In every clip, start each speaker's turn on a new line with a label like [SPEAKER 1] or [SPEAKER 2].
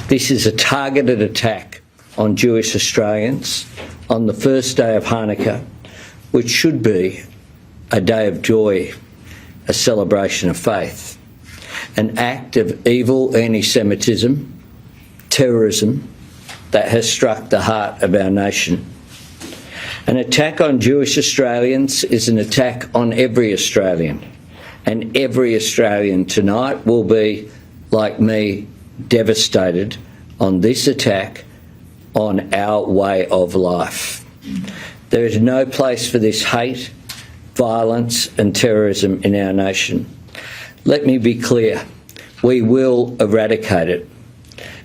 [SPEAKER 1] This is a targeted attack on Jewish Australians on the first day of Hanukkah, which should be a day of joy, a celebration of faith. An act of evil anti-Semitism, terrorism, that has struck the heart of our nation. An attack on Jewish Australians is an attack on every Australian, and every Australian tonight will be, like me, devastated on this attack on our way of life. There is no place for this hate, violence and terrorism in our nation. Let me be clear, we will eradicate it.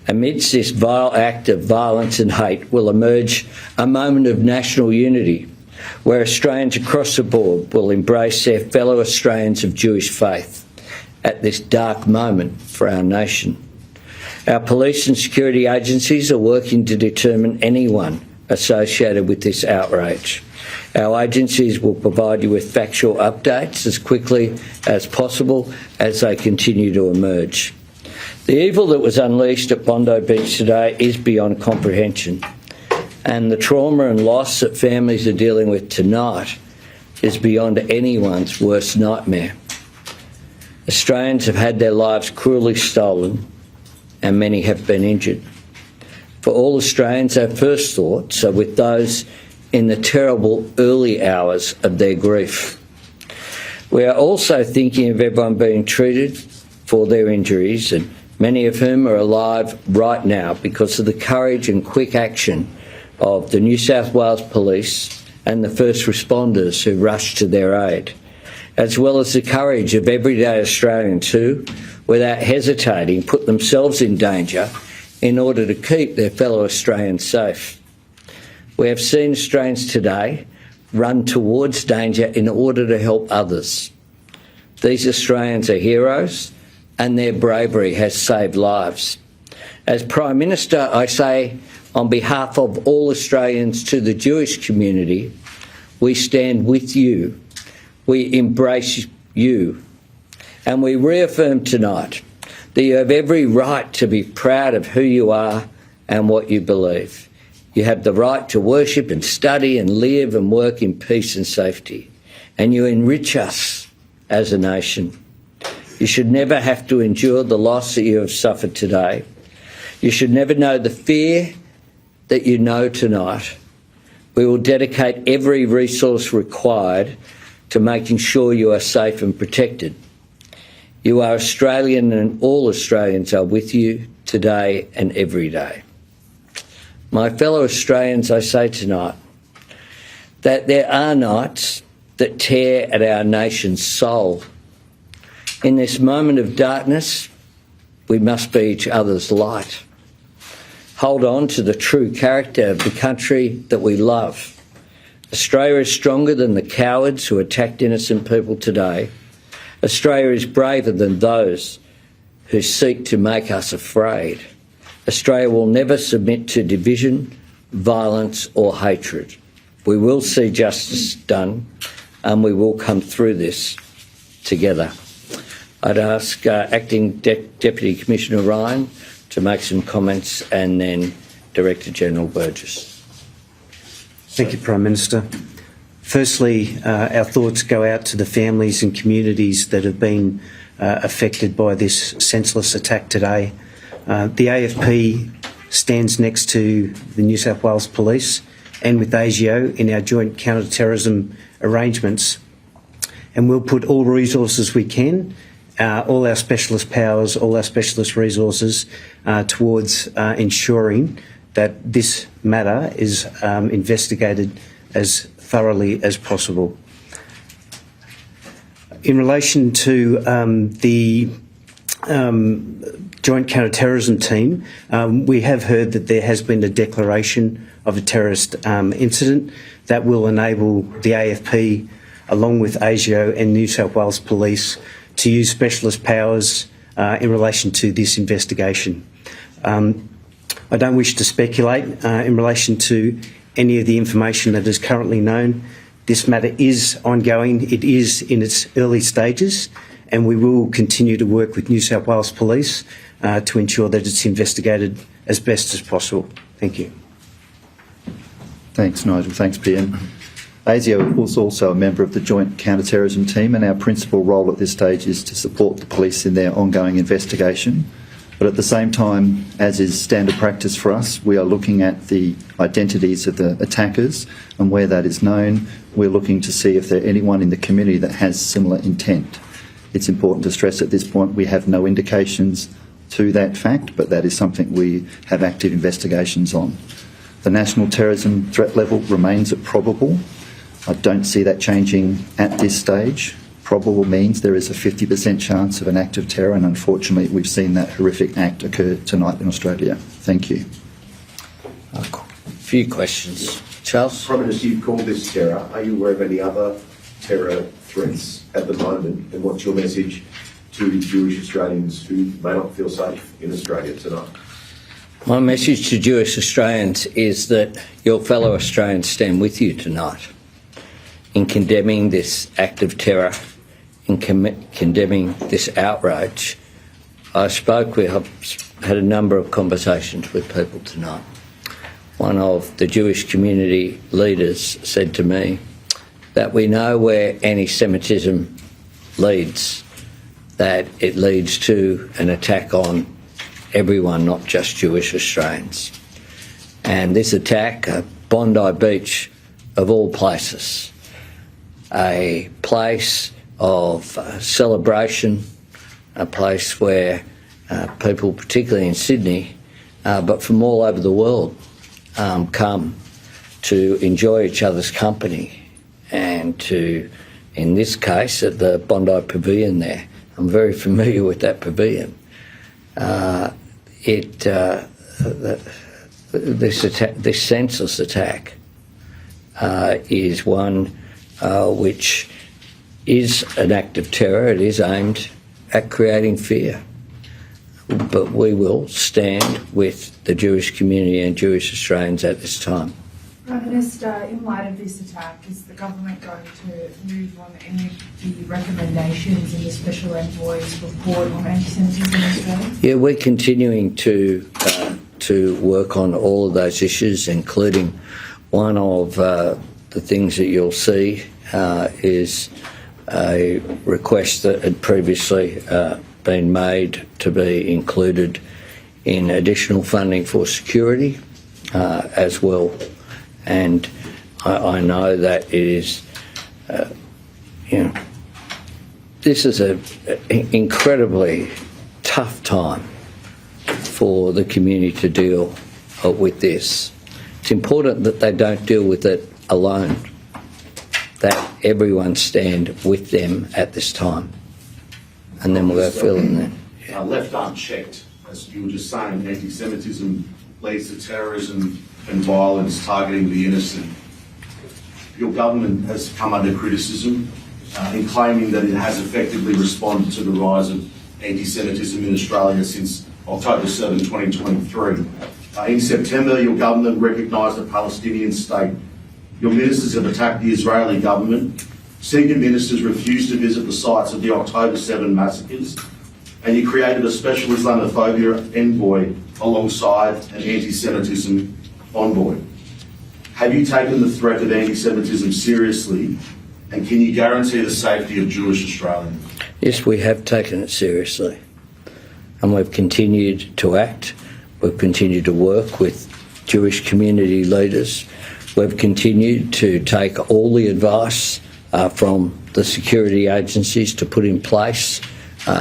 [SPEAKER 1] Amidst this vile act of violence and hate will emerge a moment of national unity, where Australians across the board will embrace their fellow Australians of Jewish faith at this dark moment for our nation. Our police and security agencies are working to determine anyone associated with this outrage. Our agencies will provide you with factual updates as quickly as possible as they continue to emerge. The evil that was unleashed at Bondi Beach today is beyond comprehension, and the trauma and loss that families are dealing with tonight is beyond anyone's worst nightmare. Australians have had their lives cruelly stolen, and many have been injured. For all Australians, our first thoughts are with those in the terrible early hours of their grief. We are also thinking of everyone being treated for their injuries, and many of whom are alive right now because of the courage and quick action of the New South Wales Police and the first responders who rushed to their aid, as well as the courage of everyday Australians who, without hesitating, put themselves in danger in order to keep their fellow Australians safe. We have seen Australians today run towards danger in order to help others. These Australians are heroes, and their bravery has saved lives. As Prime Minister, I say on behalf of all Australians to the Jewish community, we stand with you, we embrace you, and we reaffirm tonight that you have every right to be proud of who you are and what you believe. You have the right to worship and study and live and work in peace and safety, and you enrich us as a nation. You should never have to endure the loss that you have suffered today. You should never know the fear that you know tonight. We will dedicate every resource required to making sure you are safe and protected. You are Australian, and all Australians are with you today and every day. My fellow Australians, I say tonight that there are nights that tear at our nation's soul. In this moment of darkness, we must be each other's light. Hold on to the true character of the country that we love. Australia is stronger than the cowards who attacked innocent people today. Australia is braver than those who seek to make us afraid. Australia will never submit to division, violence or hatred. We will see justice done, and we will come through this together. I'd ask Acting Deputy Commissioner Ryan to make some comments, and then Director General Burgess.
[SPEAKER 2] Thank you, Prime Minister. Firstly, our thoughts go out to the families and communities that have been affected by this senseless attack today. The AFP stands next to the New South Wales Police and with ASIO in our joint counter-terrorism arrangements, and we'll put all resources we can, all our specialist powers, all our specialist resources towards ensuring that this matter is investigated as thoroughly as possible. In relation to the Joint Counter-Terrorism Team, we have heard that there has been a declaration of a terrorist incident that will enable the AFP, along with ASIO and New South Wales Police, to use specialist powers in relation to this investigation. I don't wish to speculate in relation to any of the information that is currently known. This matter is ongoing. It is in its early stages, and we will continue to work with New South Wales Police to ensure that it's investigated as best as possible. Thank you.
[SPEAKER 3] Thanks, Nigel. Thanks, PM. ASIO was also a member of the Joint Counter-Terrorism Team, and our principal role at this stage is to support the police in their ongoing investigation. But at the same time, as is standard practice for us, we are looking at the identities of the attackers, and where that is known, we're looking to see if there's anyone in the community that has similar intent. It's important to stress at this point we have no indications to that fact, but that is something we have active investigations on. The national terrorism threat level remains at probable. I don't see that changing at this stage. Probable means there is a 50% chance of an act of terror, and unfortunately we've seen that horrific act occur tonight in Australia. Thank you.
[SPEAKER 1] A few questions. Charles?
[SPEAKER 4] Prime Minister, you've called this terror. Are you aware of any other terror threats at the moment, and what's your message to Jewish Australians who may not feel safe in Australia tonight?
[SPEAKER 1] My message to Jewish Australians is that your fellow Australians stand with you tonight in condemning this act of terror, in condemning this outrage. I've had a number of conversations with people tonight. One of the Jewish community leaders said to me that we know where anti-Semitism leads, that it leads to an attack on everyone, not just Jewish Australians. And this attack at Bondi Beach, of all places, a place of celebration, a place where people, particularly in Sydney, but from all over the world, come to enjoy each other's company, and to, in this case, at the Bondi Pavilion there. I'm very familiar with that pavilion. This senseless attack is one which is an act of terror. It is aimed at creating fear. But we will stand with the Jewish community and Jewish Australians at this time.
[SPEAKER 5] Prime Minister, in light of this attack, is the government going to move on any of the recommendations in the Special Envoy's report on anti-Semitism in Australia?
[SPEAKER 1] Yeah, we're continuing to work on all of those issues, including one of the things that you'll see is a request that had previously been made to be included in additional funding for security as well. And I know that it is, this is an incredibly tough time for the community to deal with this. It's important that they don't deal with it alone, that everyone stand with them at this time. And then we'll go fill in then.
[SPEAKER 6] Left unchecked, as you were just saying, anti-Semitism leads to terrorism and violence targeting the innocent. Your government has come under criticism in claiming that it has effectively responded to the rise of anti-Semitism in Australia since October 7, 2023. In September, your government recognised a Palestinian state. Your ministers have attacked the Israeli government. Senior ministers refused to visit the sites of the October 7 massacres, and you created a special Islamophobia envoy alongside an anti-Semitism envoy. Have you taken the threat of anti-Semitism seriously, and can you guarantee the safety of Jewish Australians?
[SPEAKER 1] Yes, we have taken it seriously, and we've continued to act. We've continued to work with Jewish community leaders. We've continued to take all the advice from the security agencies to put in place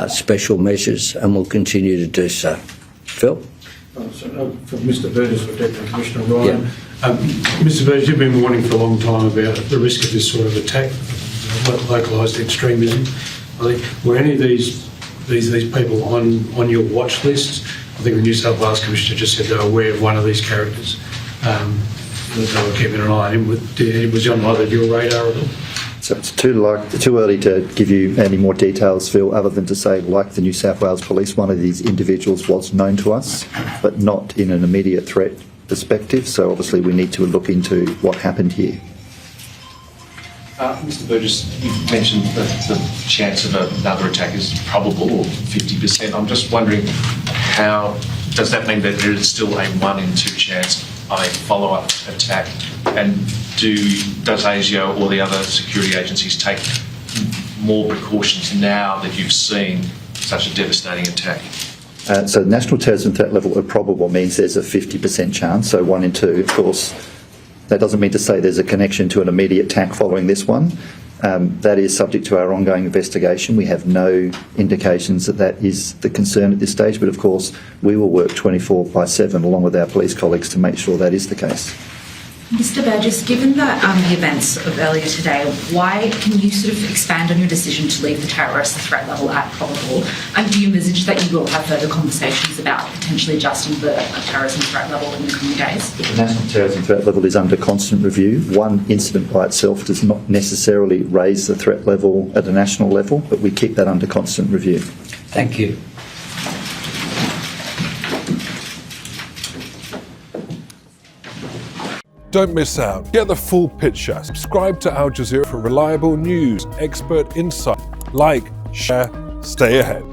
[SPEAKER 1] special measures, and we'll continue to do so. Phil?
[SPEAKER 7] From Mr. Burgess, for Deputy Commissioner Ryan. Mr. Burgess, you've been warning for a long time about the risk of this sort of attack, localised extremism. I think, were any of these people on your watch list? I think the New South Wales Commissioner just said they were aware of one of these characters that they were keeping an eye on. Was he on either your radar at all?
[SPEAKER 3] So it's too early to give you any more details, Phil, other than to say, like the New South Wales Police, one of these individuals was known to us, but not in an immediate threat perspective. So obviously we need to look into what happened here.
[SPEAKER 8] Mr Burgess, you've mentioned that the chance of another attack is probable, or 50%. I'm just wondering, how does that mean that there is still a 1 in 2 chance of a follow-up attack? And does ASIO or the other security agencies take more precautions now that you've seen such a devastating attack?
[SPEAKER 3] So national terrorism threat level of probable means there's a 50% chance, so 1 in 2, of course. That doesn't mean to say there's a connection to an immediate attack following this one. That is subject to our ongoing investigation. We have no indications that that is the concern at this stage, but of course we will work 24/7 along with our police colleagues to make sure that is the case.
[SPEAKER 9] Mr Burgess, given the events of earlier today, why can you sort of expand on your decision to leave the terrorist threat level at probable? And do you envisage that you will have further conversations about potentially adjusting the terrorism threat level in the coming days?
[SPEAKER 3] The national terrorism threat level is under constant review. One incident by itself does not necessarily raise the threat level at a national level, but we keep that under constant review.
[SPEAKER 1] Thank you.
[SPEAKER 10] Don't miss out. Get the full picture. Subscribe to Al Jazeera for reliable news, expert insight. Like, share, stay ahead.